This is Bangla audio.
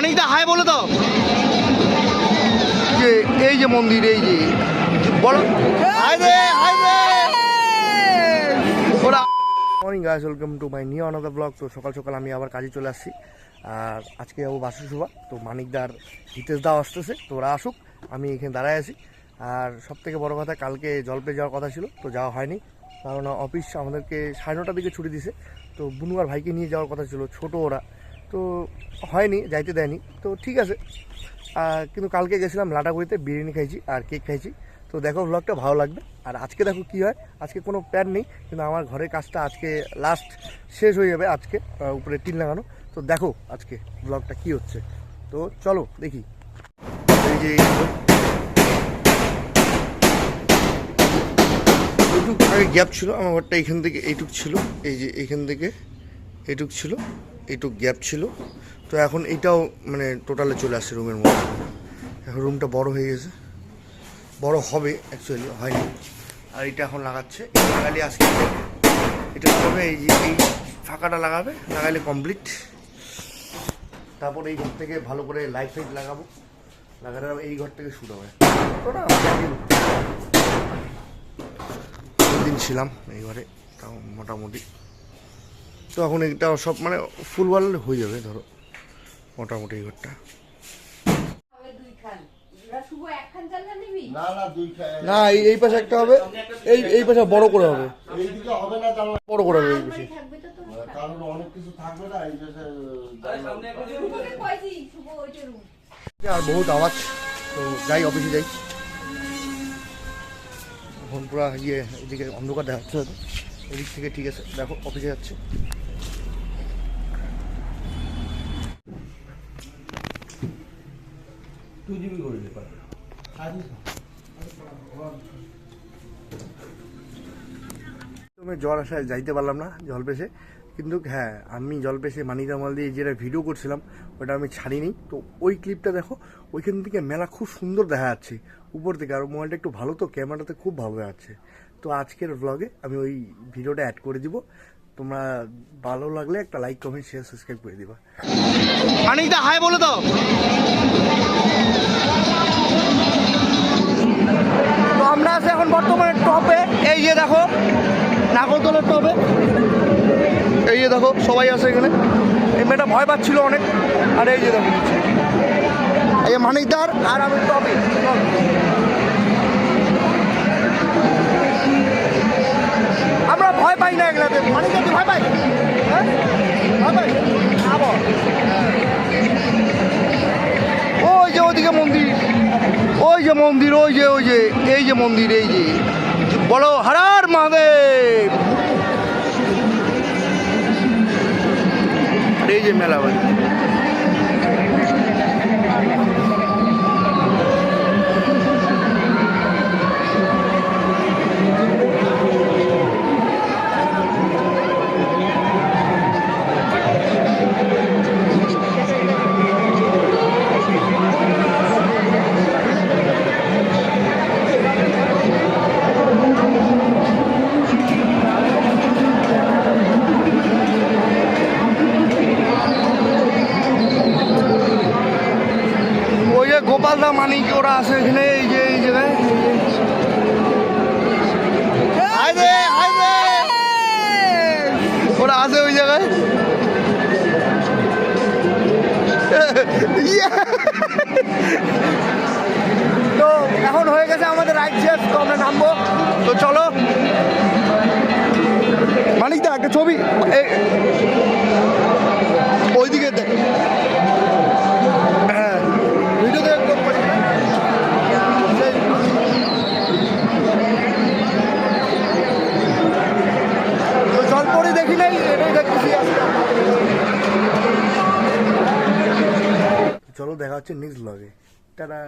মানিকদা হাই বলো তো। যে এই যে মন্দির, এই যে বলো হাই রে হাই রে। Morning guys, welcome to my new another blog. তো সকাল সকাল আমি আবার কাজে চলে আসছি। আর আজকে যাবো বাসুসভা। তো মানিকদার হিতেশ দাও আসতেছে, তো ওরা আসুক, আমি এখানে দাঁড়ায় আছি। আর সব থেকে বড়ো কথা, কালকে জলপে যাওয়ার কথা ছিল, তো যাওয়া হয়নি, কারণ অফিস আমাদেরকে 9:30টার দিকে ছুটি দিছে। তো বুনু আর ভাইকে নিয়ে যাওয়ার কথা ছিল, ছোটো ওরা, তো হয়নি, যাইতে দেয়নি। তো ঠিক আছে, কিন্তু কালকে গেছিলাম লাটাগুড়িতে, বিরিয়ানি খাইছি আর কেক খাইছি। তো দেখো ব্লগটা ভালো লাগবে। আর আজকে দেখো কী হয়, আজকে কোনো প্ল্যান নেই, কিন্তু আমার ঘরের কাজটা আজকে লাস্ট শেষ হয়ে যাবে আজকে, উপরে টিন লাগানো। তো দেখো আজকে ব্লগটা কী হচ্ছে, তো চলো দেখি। এই যে এইটুক আগে গ্যাপ ছিল, আমার ঘরটা এইখান থেকে এইটুক ছিল, এই যে এইখান থেকে এইটুক ছিল, এইটুক গ্যাপ ছিল। তো এখন এইটাও মানে টোটালে চলে আসছে রুমের মধ্যে। এখন রুমটা বড় হয়ে গেছে, বড় হবে অ্যাকচুয়ালি, হয়নি। আর এটা এখন লাগাচ্ছে, লাগালে আজকে এটা লাগাবে, এই যে এই ফাঁকাটা লাগাবে, লাগালে কমপ্লিট। তারপর এই ঘর থেকে ভালো করে লাইট ফাইট লাগাবো, লাগালে এই ঘর থেকে শুরু হবে। ওটা দিন ছিলাম এই ঘরে, তাও মোটামুটি। তো এখন এটা সব মানে ফুলওয়াল হয়ে যাবে ধরো মোটামুটি এই ঘরটা। না এই পাশে একটা হবে, এই পাশে বড় করে হবে, বড় করে হবে এই পাশে, কারণ অনেক কিছু থাকবে না এই পাশে। আর বহুত আওয়াজ, তো যাই অফিসে যাই। এখন পুরা ইয়ে এদিকে অন্ধকার দেখাচ্ছে, এদিক থেকে ঠিক আছে। দেখো অফিসে যাচ্ছে। জ্বর আসায় যাইতে পারলাম না জলপেশে, কিন্তু হ্যাঁ আমি জলপেশে মানিকামাল দিয়ে যেটা ভিডিও করছিলাম ওটা আমি ছাড়িনি। তো ওই ক্লিপটা দেখো, ওইখান থেকে মেলা খুব সুন্দর দেখা যাচ্ছে উপর থেকে, আর মোবাইলটা একটু ভালো, তো ক্যামেরাতে খুব ভালো যাচ্ছে। তো আজকের ব্লগে আমি ওই ভিডিওটা অ্যাড করে দিব, তোমরা ভালো লাগলে একটা লাইক কমেন্ট শেয়ার সাবস্ক্রাইব করে দিবা। মানিকদা হাই বলো তো। তো আমরা আছি এখন বর্তমানে টপে, এই যে দেখো নাগরদোলের টপে, এই যে দেখো সবাই আছে এখানে। এই মেয়েটা ভয় পাচ্ছিল অনেক, আর এই যে দেখো এই মানিকদার আর আমি টপে। আমরা ভয় পাই না এগুলাতে। মানিকদা তুই ভয় পাই? হ্যাঁ ভয় পাই। ওই যে ওদিকে মন্দির, ওই যে মন্দির, ওই যে ওই যে এই যে মন্দির, এই যে বলো হর মহাদেব। এই যে মেলা বাড়ি, গোপালদা মানিক ওরা আছে এখানে, এই যে এই জায়গায় ওরা আছে ওই জায়গায়। তো এখন হয়ে গেছে আমাদের রাইড শেষ, তো আমরা নামবো। তো চলো মানিকদা একটা ছবি ওইদিকে দেখ। হ্যাঁ ভিডিও দেখ। তো জলপরি দেখি নাই, এটাই দেখতেছি। চলো দেখা হচ্ছে নেক্সট ব্লগে, টাটা।